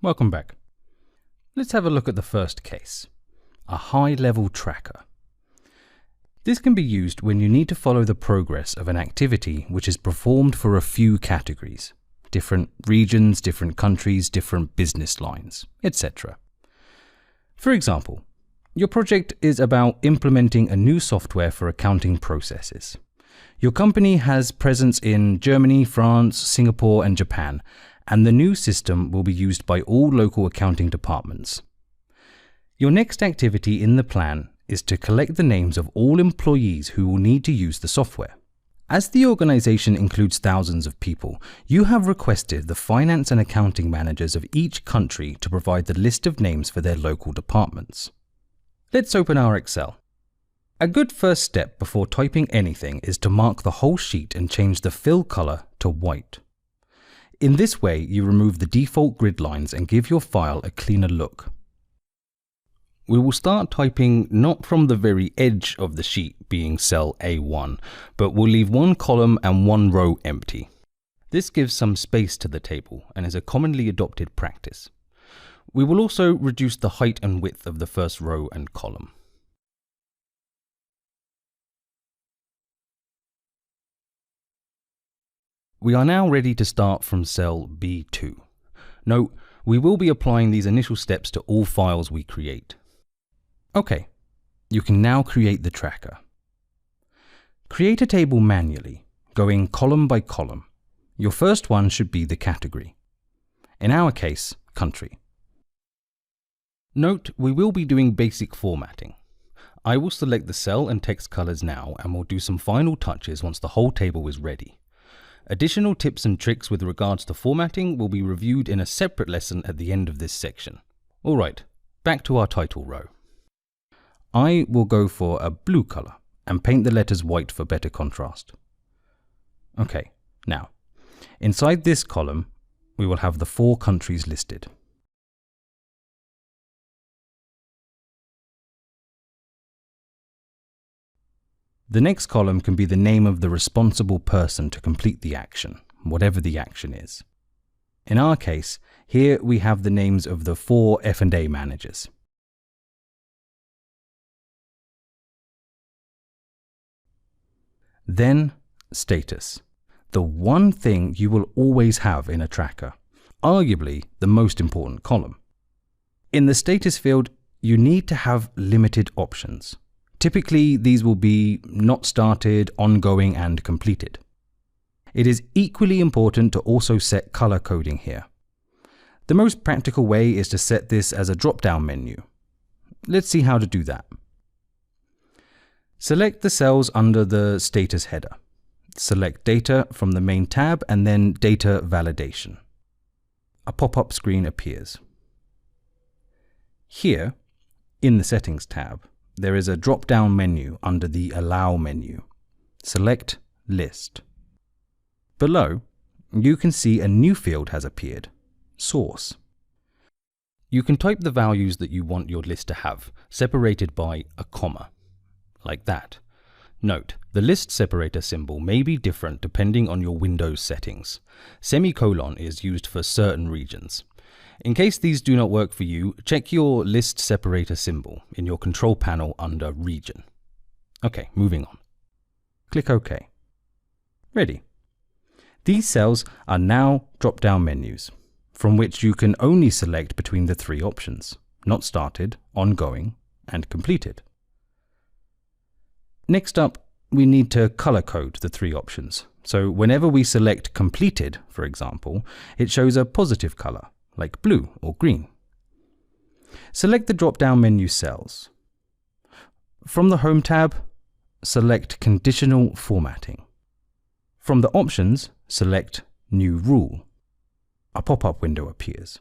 Welcome back. Let's have a look at the first case, a high-level tracker. This can be used when you need to follow the progress of an activity which is performed for a few categories, different regions, different countries, different business lines, etc. For example, your project is about implementing a new software for accounting processes. Your company has presence in Germany, France, Singapore, and Japan, and the new system will be used by all local accounting departments. Your next activity in the plan is to collect the names of all employees who will need to use the software. As the organization includes thousands of people, you have requested the finance and accounting managers of each country to provide the list of names for their local departments. Let's open our Excel. A good first step before typing anything is to mark the whole sheet and change the fill color to white. In this way, you remove the default grid lines and give your file a cleaner look. We will start typing not from the very edge of the sheet, being cell A1, but we'll leave one column and one row empty. This gives some space to the table and is a commonly adopted practice. We will also reduce the height and width of the first row and column. We are now ready to start from cell B2. Note, we will be applying these initial steps to all files we create. Okay, you can now create the tracker. Create a table manually, going column by column. Your first one should be the category. In our case, country. Note, we will be doing basic formatting. I will select the cell and text colors now, and we'll do some final touches once the whole table is ready. Additional tips and tricks with regards to formatting will be reviewed in a separate lesson at the end of this section. Alright, back to our title row. I will go for a blue color and paint the letters white for better contrast. Okay, now, inside this column, we will have the 4 countries listed. The next column can be the name of the responsible person to complete the action, whatever the action is. In our case, here we have the names of the 4 F&A managers. Then, status, the one thing you will always have in a tracker, arguably the most important column. In the status field, you need to have limited options. Typically, these will be not started, ongoing, and completed. It is equally important to also set color coding here. The most practical way is to set this as a drop-down menu. Let's see how to do that. Select the cells under the status header. Select Data from the main tab and then Data Validation. A pop-up screen appears. Here, in the Settings tab, there is a drop-down menu under the Allow menu. Select List. Below, you can see a new field has appeared, Source. You can type the values that you want your list to have, separated by a comma, like that. Note, the list separator symbol may be different depending on your Windows settings. Semicolon is used for certain regions. In case these do not work for you, check your list separator symbol in your control panel under Region. Okay, moving on. Click OK. Ready. These cells are now drop-down menus, from which you can only select between the 3 options: not started, ongoing, and completed. Next up, we need to color code the 3 options. So whenever we select completed, for example, it shows a positive color, like blue or green. Select the drop-down menu cells. From the Home tab, select Conditional Formatting. From the options, select New Rule. A pop-up window appears.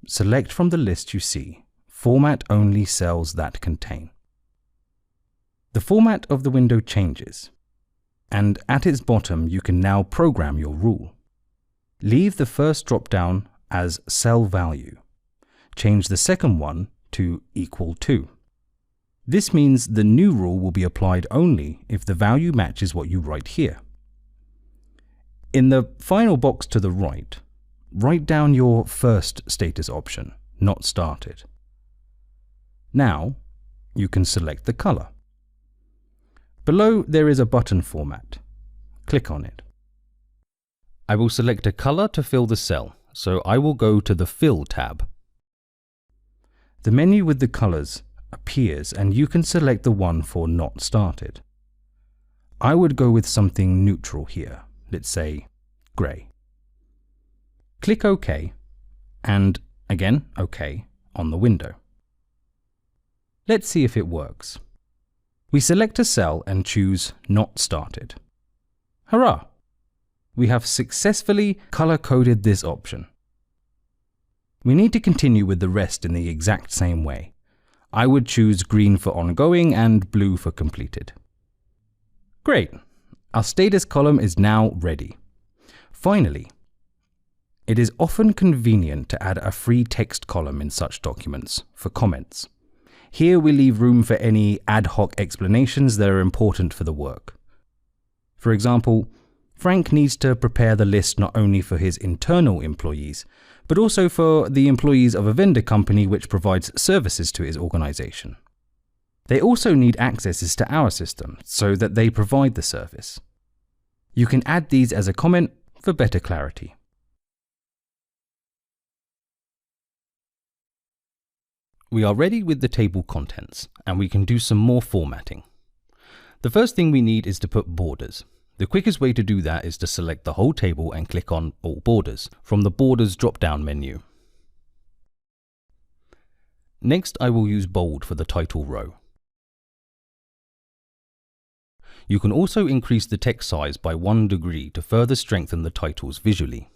Select from the list you see, Format only cells that contain. The format of the window changes, and at its bottom you can now program your rule. Leave the first drop-down as cell value. Change the second one to equal to. This means the new rule will be applied only if the value matches what you write here. In the final box to the right, write down your first status option, not started. Now, you can select the color. Below there is a button format. Click on it. I will select a color to fill the cell, so I will go to the Fill tab. The menu with the colors appears and you can select the one for not started. I would go with something neutral here, let's say gray. Click OK and again OK on the window. Let's see if it works. We select a cell and choose Not Started. Hurrah! We have successfully color-coded this option. We need to continue with the rest in the exact same way. I would choose green for ongoing and blue for completed. Great! Our status column is now ready. Finally, it is often convenient to add a free text column in such documents for comments. Here we leave room for any ad hoc explanations that are important for the work. For example, Frank needs to prepare the list not only for his internal employees, but also for the employees of a vendor company which provides services to his organization. They also need accesses to our system so that they provide the service. You can add these as a comment for better clarity. We are ready with the table contents, and we can do some more formatting. The first thing we need is to put borders. The quickest way to do that is to select the whole table and click on All Borders from the Borders drop-down menu. Next, I will use bold for the title row. You can also increase the text size by 1 degree to further strengthen the titles visually.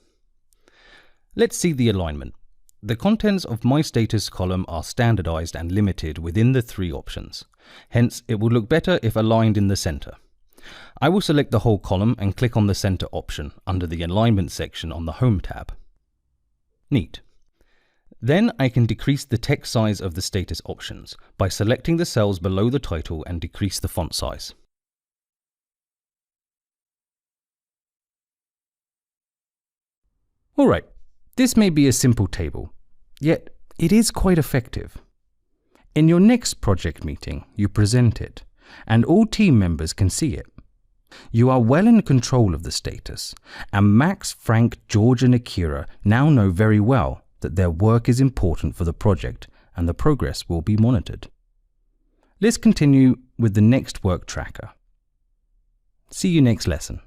Let's see the alignment. The contents of my status column are standardized and limited within the 3 options. Hence, it will look better if aligned in the center. I will select the whole column and click on the center option under the alignment section on the Home tab. Neat. Then I can decrease the text size of the status options by selecting the cells below the title and decrease the font size. Alright. This may be a simple table, yet it is quite effective. In your next project meeting, you present it, and all team members can see it. You are well in control of the status, and Max, Frank, George and Akira now know very well that their work is important for the project and the progress will be monitored. Let's continue with the next work tracker. See you next lesson.